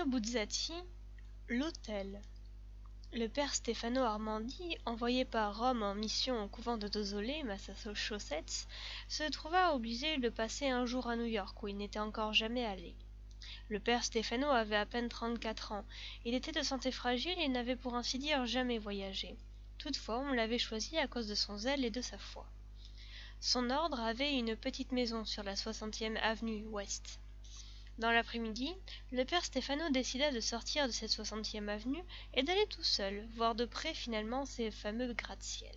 Stefano Buzzati, l'autel. Le père Stefano Armandi, envoyé par Rome en mission au couvent de Dosole, Massachusetts, se trouva obligé de passer un jour à New York où il n'était encore jamais allé. Le père Stefano avait à peine 34 ans, il était de santé fragile et n'avait pour ainsi dire jamais voyagé. Toutefois, on l'avait choisi à cause de son zèle et de sa foi. Son ordre avait une petite maison sur la 60e avenue Ouest. Dans l'après-midi, le père Stefano décida de sortir de cette 60e avenue et d'aller tout seul, voir de près finalement ces fameux gratte-ciel.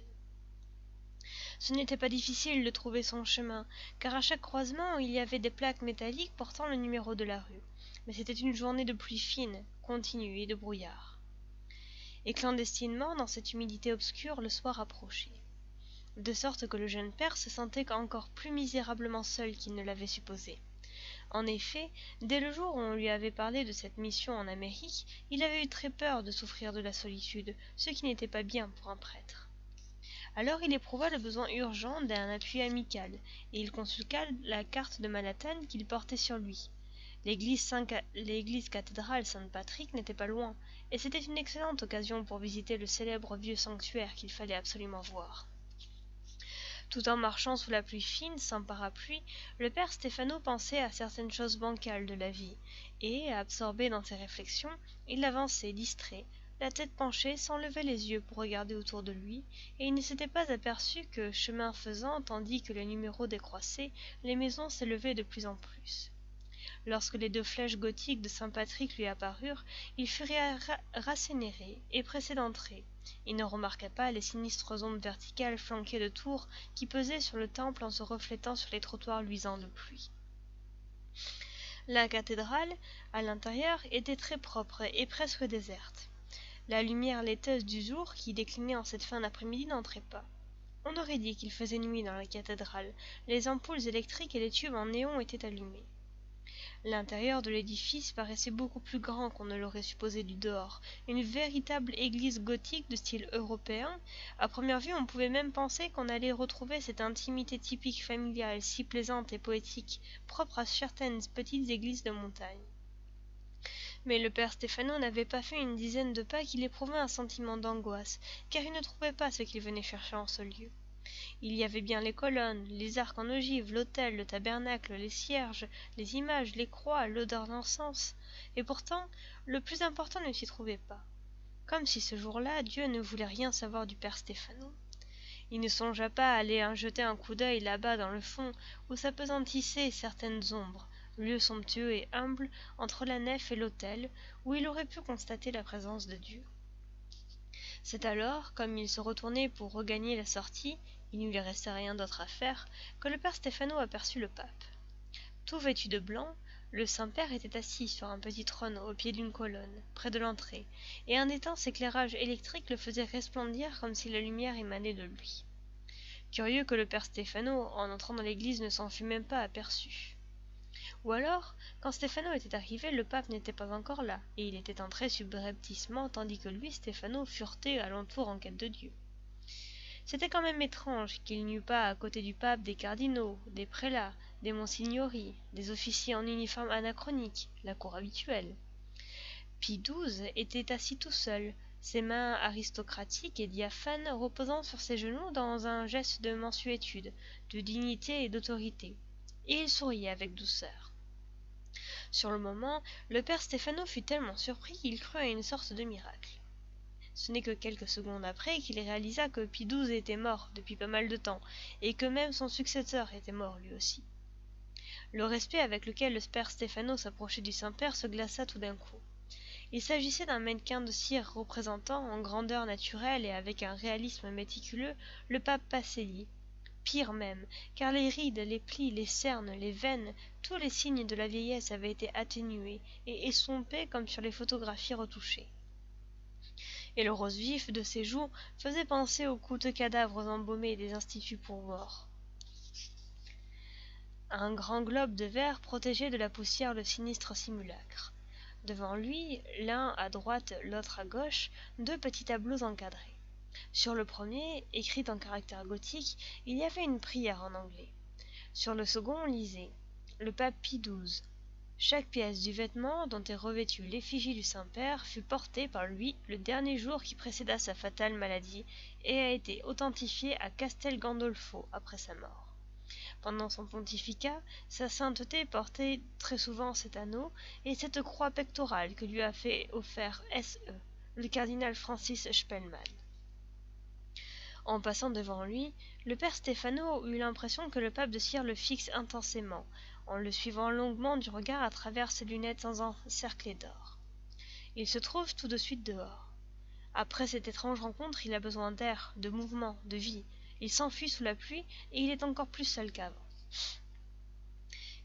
Ce n'était pas difficile de trouver son chemin, car à chaque croisement il y avait des plaques métalliques portant le numéro de la rue. Mais c'était une journée de pluie fine, continue et de brouillard. Et clandestinement, dans cette humidité obscure, le soir approchait. De sorte que le jeune père se sentait encore plus misérablement seul qu'il ne l'avait supposé. En effet, dès le jour où on lui avait parlé de cette mission en Amérique, il avait eu très peur de souffrir de la solitude, ce qui n'était pas bien pour un prêtre. Alors il éprouva le besoin urgent d'un appui amical, et il consulta la carte de Manhattan qu'il portait sur lui. L'église cathédrale Saint-Patrick n'était pas loin, et c'était une excellente occasion pour visiter le célèbre vieux sanctuaire qu'il fallait absolument voir. Tout en marchant sous la pluie fine, sans parapluie, le père Stefano pensait à certaines choses bancales de la vie, et, absorbé dans ses réflexions, il avançait distrait, la tête penchée sans lever les yeux pour regarder autour de lui, et il ne s'était pas aperçu que, chemin faisant, tandis que les numéros décroissaient, les maisons s'élevaient de plus en plus. Lorsque les 2 flèches gothiques de Saint-Patrick lui apparurent, il fut rassénéré et pressé d'entrer. Il ne remarqua pas les sinistres ombres verticales flanquées de tours qui pesaient sur le temple en se reflétant sur les trottoirs luisants de pluie. La cathédrale, à l'intérieur, était très propre et presque déserte. La lumière laiteuse du jour qui déclinait en cette fin d'après-midi n'entrait pas. On aurait dit qu'il faisait nuit dans la cathédrale. Les ampoules électriques et les tubes en néon étaient allumés. L'intérieur de l'édifice paraissait beaucoup plus grand qu'on ne l'aurait supposé du dehors, une véritable église gothique de style européen. À première vue, on pouvait même penser qu'on allait retrouver cette intimité typique familiale, si plaisante et poétique, propre à certaines petites églises de montagne. Mais le père Stefano n'avait pas fait une dizaine de pas qu'il éprouvait un sentiment d'angoisse, car il ne trouvait pas ce qu'il venait chercher en ce lieu. Il y avait bien les colonnes, les arcs en ogive, l'autel, le tabernacle, les cierges, les images, les croix, l'odeur d'encens, et pourtant, le plus important ne s'y trouvait pas. Comme si ce jour-là, Dieu ne voulait rien savoir du père Stefano. Il ne songea pas à aller jeter un coup d'œil là-bas dans le fond, où s'appesantissaient certaines ombres, lieu somptueux et humble entre la nef et l'autel, où il aurait pu constater la présence de Dieu. C'est alors, comme il se retournait pour regagner la sortie, il ne lui restait rien d'autre à faire, que le père Stefano aperçut le pape. Tout vêtu de blanc, le Saint-Père était assis sur un petit trône au pied d'une colonne, près de l'entrée, et un intense éclairage électrique le faisait resplendir comme si la lumière émanait de lui. Curieux que le père Stefano, en entrant dans l'église, ne s'en fût même pas aperçu. Ou alors, quand Stefano était arrivé, le pape n'était pas encore là, et il était entré subrepticement, tandis que lui, Stefano, furetait alentour en quête de Dieu. C'était quand même étrange qu'il n'y eût pas à côté du pape des cardinaux, des prélats, des monsignori, des officiers en uniforme anachronique, la cour habituelle. Pie XII était assis tout seul, ses mains aristocratiques et diaphanes reposant sur ses genoux dans un geste de mansuétude, de dignité et d'autorité, et il souriait avec douceur. Sur le moment, le père Stefano fut tellement surpris qu'il crut à une sorte de miracle. Ce n'est que quelques secondes après qu'il réalisa que Pie XII était mort depuis pas mal de temps, et que même son successeur était mort lui aussi. Le respect avec lequel le père Stefano s'approchait du Saint-Père se glaça tout d'un coup. Il s'agissait d'un mannequin de cire représentant, en grandeur naturelle et avec un réalisme méticuleux, le pape Pacelli. Pire même, car les rides, les plis, les cernes, les veines, tous les signes de la vieillesse avaient été atténués et estompés comme sur les photographies retouchées. Et le rose vif de ses joues faisait penser aux coûteux cadavres embaumés des instituts pour morts. Un grand globe de verre protégeait de la poussière le sinistre simulacre. Devant lui, l'un à droite, l'autre à gauche, 2 petits tableaux encadrés. Sur le premier, écrit en caractères gothiques, il y avait une prière en anglais. Sur le second, on lisait « Le pape Pie XII ». Chaque pièce du vêtement dont est revêtue l'effigie du Saint-Père fut portée par lui le dernier jour qui précéda sa fatale maladie et a été authentifiée à Castel Gandolfo après sa mort. Pendant son pontificat, sa sainteté portait très souvent cet anneau et cette croix pectorale que lui a fait offert S.E., le cardinal Francis Spellman. En passant devant lui, le père Stefano eut l'impression que le pape de cire le fixe intensément, en le suivant longuement du regard à travers ses lunettes encerclées d'or. Il se trouve tout de suite dehors. Après cette étrange rencontre, il a besoin d'air, de mouvement, de vie. Il s'enfuit sous la pluie et il est encore plus seul qu'avant.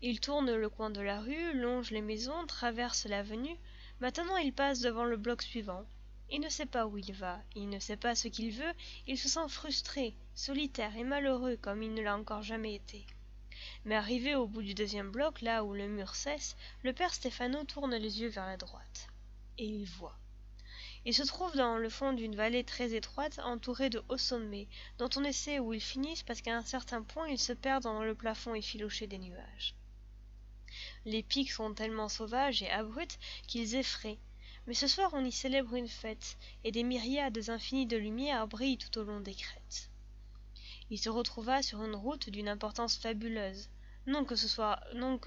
Il tourne le coin de la rue, longe les maisons, traverse l'avenue. Maintenant il passe devant le bloc suivant. Il ne sait pas où il va, il ne sait pas ce qu'il veut, il se sent frustré, solitaire et malheureux comme il ne l'a encore jamais été. Mais arrivé au bout du deuxième bloc, là où le mur cesse, le père Stefano tourne les yeux vers la droite. Et il voit. Il se trouve dans le fond d'une vallée très étroite, entourée de hauts sommets, dont on ne sait où ils finissent parce qu'à un certain point ils se perdent dans le plafond effiloché des nuages. Les pics sont tellement sauvages et abrupts qu'ils effraient. Mais ce soir on y célèbre une fête, et des myriades infinies de lumière brillent tout au long des crêtes. Il se retrouva sur une route d'une importance fabuleuse. Non que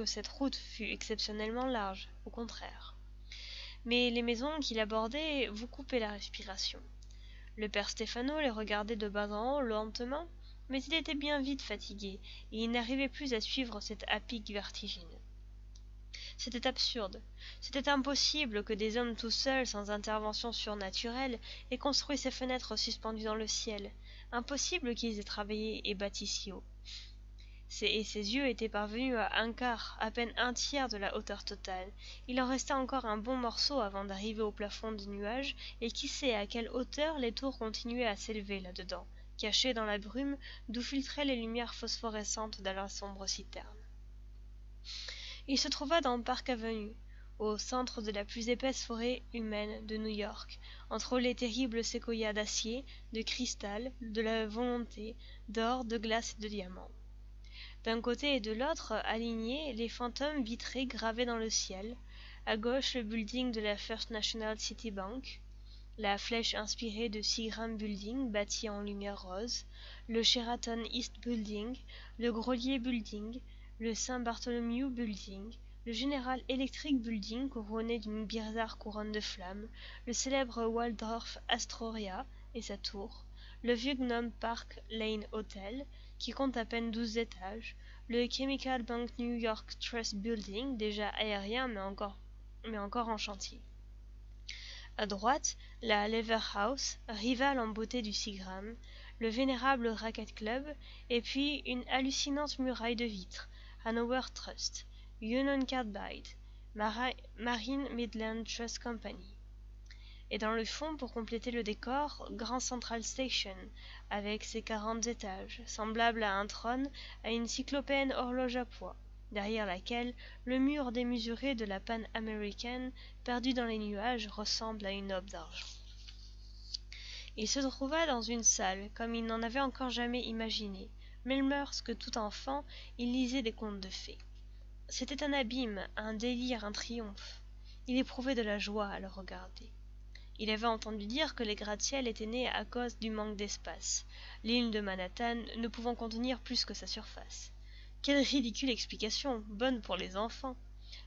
cette route fût exceptionnellement large, au contraire. Mais les maisons qu'il abordait vous coupaient la respiration. Le père Stefano les regardait de bas en haut lentement, mais il était bien vite fatigué, et il n'arrivait plus à suivre cet à-pic vertigineux. C'était absurde, c'était impossible que des hommes tout seuls, sans intervention surnaturelle, aient construit ces fenêtres suspendues dans le ciel, impossible qu'ils aient travaillé et bâti si haut. Ses yeux étaient parvenus à un quart, à peine un tiers de la hauteur totale. Il en restait encore un bon morceau avant d'arriver au plafond des nuages, et qui sait à quelle hauteur les tours continuaient à s'élever là-dedans, cachées dans la brume d'où filtraient les lumières phosphorescentes de la sombre citerne. Il se trouva dans Park Avenue, au centre de la plus épaisse forêt humaine de New York, entre les terribles séquoias d'acier, de cristal, de la volonté, d'or, de glace et de diamants. D'un côté et de l'autre, alignés, les fantômes vitrés gravés dans le ciel, à gauche le building de la First National City Bank, la flèche inspirée de Seagram Building bâti en lumière rose, le Sheraton East Building, le Grolier Building, le St. Bartholomew Building, le General Electric Building couronné d'une bizarre couronne de flammes, le célèbre Waldorf Astoria et sa tour, le vieux Gnome Park Lane Hotel, qui compte à peine 12 étages, le Chemical Bank New York Trust Building, déjà aérien mais encore en chantier. À droite, la Lever House, rivale en beauté du Seagram, le vénérable Racquet Club, et puis une hallucinante muraille de vitres, Hanover Trust, Union Carbide, Marine Midland Trust Company. Et dans le fond, pour compléter le décor, Grand Central Station, avec ses 40 étages, semblable à un trône, à une cyclopéenne horloge à poids, derrière laquelle le mur démesuré de la Pan American, perdu dans les nuages, ressemble à une aube d'argent. Il se trouva dans une salle, comme il n'en avait encore jamais imaginé, mais que tout enfant, il lisait des contes de fées. C'était un abîme, un délire, un triomphe. Il éprouvait de la joie à le regarder. Il avait entendu dire que les gratte-ciel étaient nés à cause du manque d'espace, l'île de Manhattan ne pouvant contenir plus que sa surface. Quelle ridicule explication, bonne pour les enfants!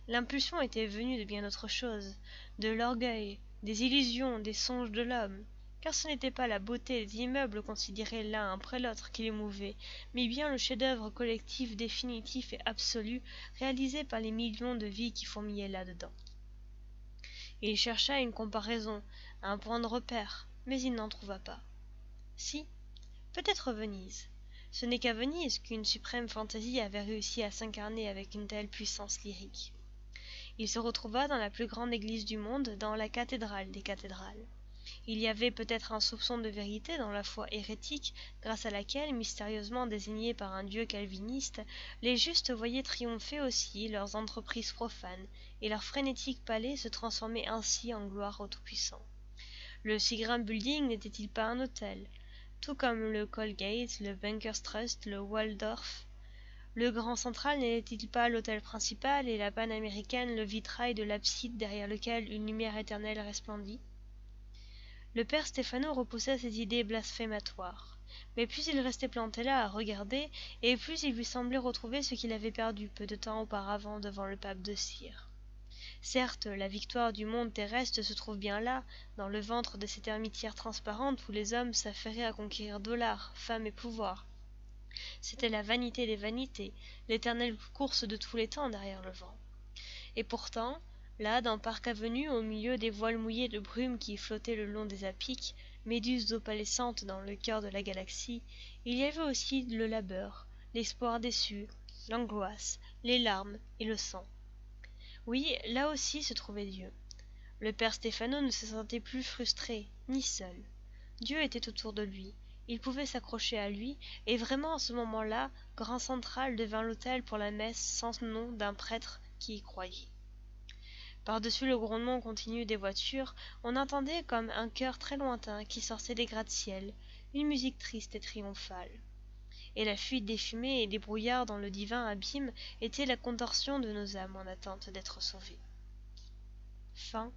L'impulsion était venue de bien autre chose, de l'orgueil, des illusions, des songes de l'homme, car ce n'était pas la beauté des immeubles considérés l'un après l'autre qui l'émouvait, mais bien le chef-d'œuvre collectif définitif et absolu réalisé par les millions de vies qui fourmillaient là-dedans. Il chercha une comparaison, un point de repère, mais il n'en trouva pas. Si, peut-être Venise. Ce n'est qu'à Venise qu'une suprême fantaisie avait réussi à s'incarner avec une telle puissance lyrique. Il se retrouva dans la plus grande église du monde, dans la cathédrale des cathédrales. Il y avait peut-être un soupçon de vérité dans la foi hérétique, grâce à laquelle, mystérieusement désignée par un dieu calviniste, les justes voyaient triompher aussi leurs entreprises profanes, et leur frénétique palais se transformer ainsi en gloire au Tout-Puissant. Le Seagram Building n'était-il pas un hôtel, tout comme le Colgate, le Bankers Trust, le Waldorf, Le grand central n'était-il pas l'autel principal et la panaméricaine le vitrail de l'abside derrière lequel une lumière éternelle resplendit? Le père Stefano repoussa ces idées blasphématoires. Mais plus il restait planté là à regarder, et plus il lui semblait retrouver ce qu'il avait perdu peu de temps auparavant devant le pape de Cire. Certes, la victoire du monde terrestre se trouve bien là, dans le ventre de cette ermitière transparente où les hommes s'affairaient à conquérir dollars, femmes et pouvoir. C'était la vanité des vanités, l'éternelle course de tous les temps derrière le vent. Et pourtant, là, dans Park Avenue, au milieu des voiles mouillés de brume qui flottaient le long des apics, méduses opalescentes dans le cœur de la galaxie, il y avait aussi le labeur, l'espoir déçu, l'angoisse, les larmes et le sang. Oui, là aussi se trouvait Dieu. Le père Stefano ne se sentait plus frustré, ni seul. Dieu était autour de lui. Il pouvait s'accrocher à lui, et vraiment à ce moment-là, Grand Central devint l'autel pour la messe sans nom d'un prêtre qui y croyait. Par-dessus le grondement continu des voitures, on entendait comme un chœur très lointain qui sortait des gratte-ciel, une musique triste et triomphale. Et la fuite des fumées et des brouillards dans le divin abîme était la contorsion de nos âmes en attente d'être sauvées. Fin